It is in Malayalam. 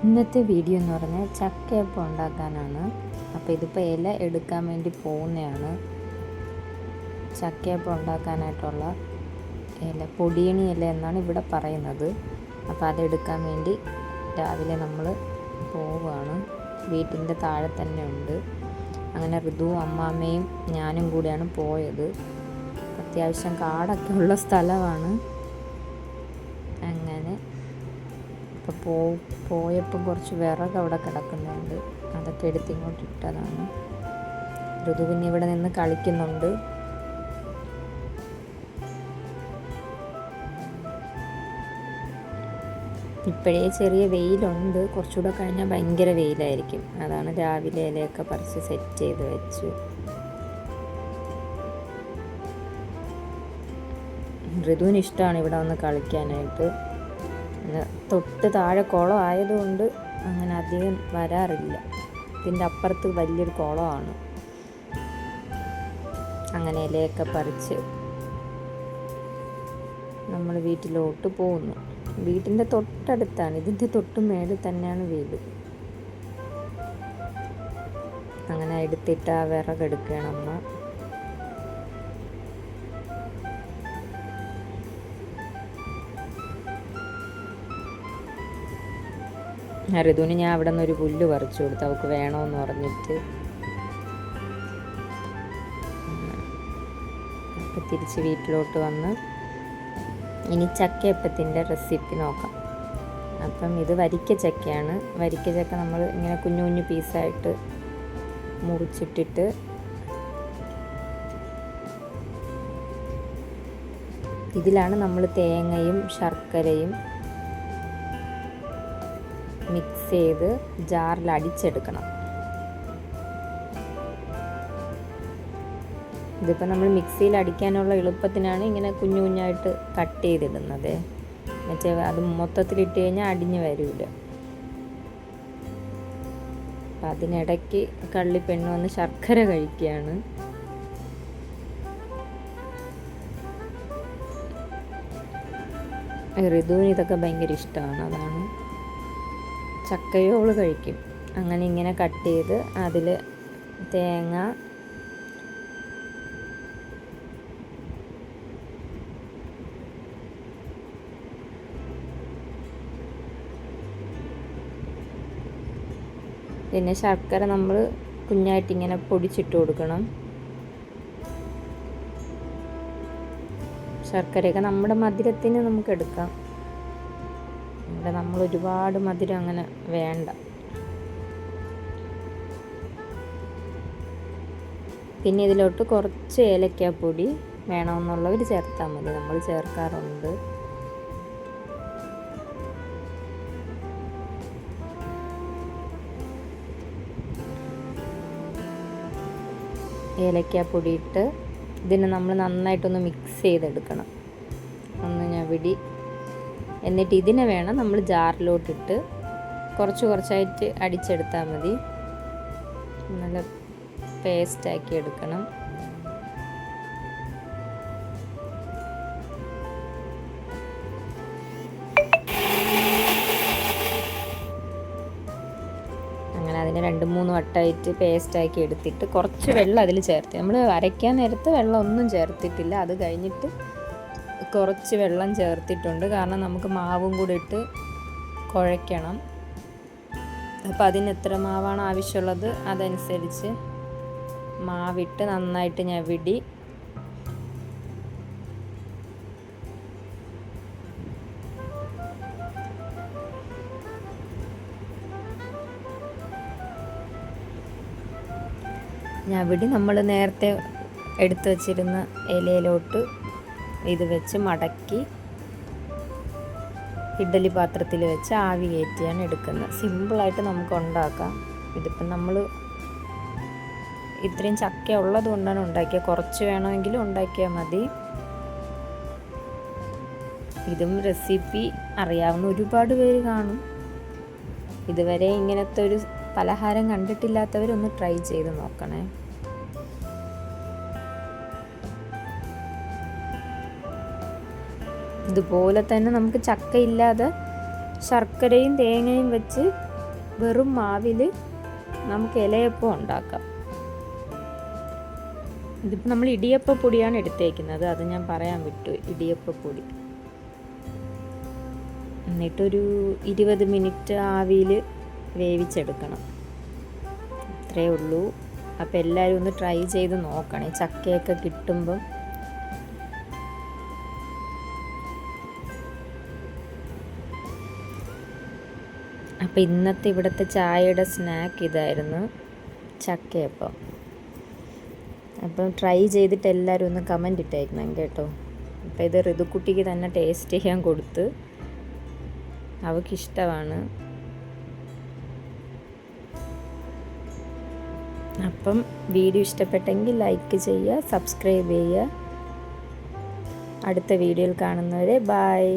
ഇന്നത്തെ വീഡിയോ എന്ന് പറഞ്ഞാൽ ചക്കയപ്പം ഉണ്ടാക്കാനാണ്. അപ്പോൾ ഇതിപ്പോൾ ഇല എടുക്കാൻ വേണ്ടി പോകുന്നതാണ്. ചക്കയപ്പം ഉണ്ടാക്കാനായിട്ടുള്ള ഇല പൊടിയണി ഇല എന്നാണ് ഇവിടെ പറയുന്നത്. അപ്പോൾ അതെടുക്കാൻ വേണ്ടി രാവിലെ നമ്മൾ പോവുകയാണ്. വീട്ടിൻ്റെ താഴെ തന്നെ ഉണ്ട്. അങ്ങനെ ഋതുവും അമ്മാമ്മയും ഞാനും കൂടിയാണ് പോയത്. അത്യാവശ്യം കാടൊക്കെ ഉള്ള സ്ഥലമാണ്. അങ്ങനെ ഇപ്പോൾ പോയപ്പോൾ കുറച്ച് വിറക് അവിടെ കിടക്കുന്നുണ്ട്. അതൊക്കെ എടുത്ത് ഇങ്ങോട്ട് ഇട്ടതാണ്. ഋതു പിന്നെ ഇവിടെ നിന്ന് കളിക്കുന്നുണ്ട്. ഇപ്പോഴേ ചെറിയ വെയിലുണ്ട്. കുറച്ചുകൂടെ കഴിഞ്ഞാൽ ഭയങ്കര വെയിലായിരിക്കും. അതാണ് രാവിലെ ഇലയൊക്കെ പറിച്ച് സെറ്റ് ചെയ്ത് വെച്ചു. ഋതുവിന് ഇഷ്ടമാണ് ഇവിടെ വന്ന് കളിക്കാനായിട്ട്. തൊട്ട് താഴെ കുളം ആയതുകൊണ്ട് അങ്ങനെ അധികം വരാറില്ല. ഇതിൻ്റെ അപ്പുറത്ത് വലിയൊരു കുളമാണ്. അങ്ങനെ ഇലയൊക്കെ പറിച്ച് നമ്മൾ വീട്ടിലോട്ട് പോകുന്നു. വീട്ടിൻ്റെ തൊട്ടടുത്താണ്, ഇതിൻ്റെ തൊട്ട് മേളിൽ തന്നെയാണ് വീട്. അങ്ങനെ എടുത്തിട്ട് ആ വിറകെടുക്കണം അമ്മ. ഋതുവിന് ഞാൻ അവിടെ നിന്ന് ഒരു പുല്ല് പറിച്ചു കൊടുത്തു, അവൾക്ക് വേണമെന്ന് പറഞ്ഞിട്ട്. അപ്പം തിരിച്ച് വീട്ടിലോട്ട് വന്ന് ഇനി ചക്കയപ്പത്തിൻ്റെ റെസിപ്പി നോക്കാം. അപ്പം ഇത് വരിക്ക ചക്കയാണ്. വരിക്ക ചക്ക നമ്മൾ ഇങ്ങനെ കുഞ്ഞു കുഞ്ഞു പീസായിട്ട് മുറിച്ചിട്ടിട്ട് ഇതിലാണ് നമ്മൾ തേങ്ങയും ശർക്കരയും മിക്സ് ചെയ്ത് ജാറിൽ അടിച്ചെടുക്കണം. ഇതിപ്പോൾ നമ്മൾ മിക്സിയിൽ അടിക്കാനുള്ള എളുപ്പത്തിനാണ് ഇങ്ങനെ കുഞ്ഞു കുഞ്ഞായിട്ട് കട്ട് ചെയ്തിടുന്നത്. മറ്റേ അത് മൊത്തത്തിലിട്ട് കഴിഞ്ഞാൽ അടിഞ്ഞു വരില്ല. അപ്പം അതിനിടയ്ക്ക് കള്ളിപ്പെണ്ണ് വന്ന് ശർക്കര കഴിക്കുകയാണ്. ഋതുവിന് ഇതൊക്കെ ഭയങ്കര ഇഷ്ടമാണ്. അതാണ് ചക്കയോള് കഴിക്കും. അങ്ങനെ ഇങ്ങനെ കട്ട് ചെയ്ത് അതിൽ തേങ്ങ, പിന്നെ ശർക്കര നമ്മൾ കുഞ്ഞായിട്ടിങ്ങനെ പൊടിച്ചിട്ട് കൊടുക്കണം. ശർക്കരയൊക്കെ നമ്മുടെ മധുരത്തിന് നമുക്ക് എടുക്കാം. ഇവിടെ നമ്മൾ ഒരുപാട് മധുരം അങ്ങനെ വേണ്ട. പിന്നെ ഇതിലോട്ട് കുറച്ച് ഏലക്കാപ്പൊടി വേണമെന്നുള്ളവർ ചേർത്താൽ മതി. നമ്മൾ ചേർക്കാറുണ്ട്. ഏലക്കാപ്പൊടി ഇട്ട് ഇതിനെ നമ്മൾ നന്നായിട്ടൊന്ന് മിക്സ് ചെയ്തെടുക്കണം. ഒന്ന് ഞവിടി. എന്നിട്ട് ഇതിനെ വേണം നമ്മൾ ജാറിലോട്ടിട്ട് കുറച്ച് കുറച്ചായിട്ട് അടിച്ചെടുത്താൽ മതി. നല്ല പേസ്റ്റാക്കി എടുക്കണം. അങ്ങനെ അതിനെ 2-3 വട്ടമായിട്ട് പേസ്റ്റാക്കി എടുത്തിട്ട് കുറച്ച് വെള്ളം അതിൽ ചേർത്ത്, നമ്മൾ അരയ്ക്കാൻ നേരത്ത് വെള്ളം ഒന്നും ചേർത്തിട്ടില്ല. അത് കഴിഞ്ഞിട്ട് കുറച്ച് വെള്ളം ചേർത്തിട്ടുണ്ട്. കാരണം നമുക്ക് മാവും കൂടി ഇട്ട് കുഴയ്ക്കണം. അപ്പോൾ അതിന് എത്ര മാവാണ് ആവശ്യമുള്ളത് അതനുസരിച്ച് മാവിട്ട് നന്നായിട്ട് ഞവിടി നമ്മൾ നേരത്തെ എടുത്തു വച്ചിരുന്ന ഇലയിലോട്ട് ഇത് വെച്ച് മടക്കി ഇഡ്ഡലി പാത്രത്തിൽ വെച്ച് ആവി കയറ്റിയാണ് എടുക്കുന്നത്. സിമ്പിളായിട്ട് നമുക്ക് ഉണ്ടാക്കാം. ഇതിപ്പം നമ്മൾ ഇത്രയും ചക്ക ഉള്ളത് കൊണ്ടാണ് ഉണ്ടാക്കിയത്. കുറച്ച് വേണമെങ്കിലും ഉണ്ടാക്കിയാൽ മതി. ഇതും റെസിപ്പി അറിയാവുന്ന ഒരുപാട് പേര് കാണും. ഇതുവരെ ഇങ്ങനത്തെ ഒരു പലഹാരം കണ്ടിട്ടില്ലാത്തവരൊന്ന് ട്രൈ ചെയ്ത് നോക്കണേ. ഇതുപോലെ തന്നെ നമുക്ക് ചക്കയില്ലാതെ ശർക്കരയും തേങ്ങയും വെച്ച് വെറും മാവിൽ നമുക്ക് ഇലയപ്പം ഉണ്ടാക്കാം. ഇതിപ്പോൾ നമ്മൾ ഇടിയപ്പപ്പൊടിയാണ് എടുത്തേക്കുന്നത്, അത് ഞാൻ പറയാൻ വിട്ടു, ഇടിയപ്പപ്പൊടി. എന്നിട്ടൊരു 20 മിനിറ്റ് ആവിയിൽ വേവിച്ചെടുക്കണം. അത്രയേ ഉള്ളൂ. അപ്പോൾ എല്ലാവരും ഒന്ന് ട്രൈ ചെയ്ത് നോക്കണേ ചക്കയൊക്കെ കിട്ടുമ്പം. അപ്പോൾ ഇന്നത്തെ ഇവിടുത്തെ ചായയുടെ സ്നാക്ക് ഇതായിരുന്നു, ചക്കയപ്പം. അപ്പം ട്രൈ ചെയ്തിട്ട് എല്ലാവരും ഒന്ന് കമൻ്റ് ഇട്ടേക്കണം കേട്ടോ. അപ്പോൾ ഇത് ഋതുക്കുട്ടിക്ക് തന്നെ ടേസ്റ്റ് ചെയ്യാൻ കൊടുത്ത്, അവൾക്കിഷ്ടമാണ്. അപ്പം വീഡിയോ ഇഷ്ടപ്പെട്ടെങ്കിൽ ലൈക്ക് ചെയ്യുക, സബ്സ്ക്രൈബ് ചെയ്യുക. അടുത്ത വീഡിയോയിൽ കാണുന്നവരെ ബൈ.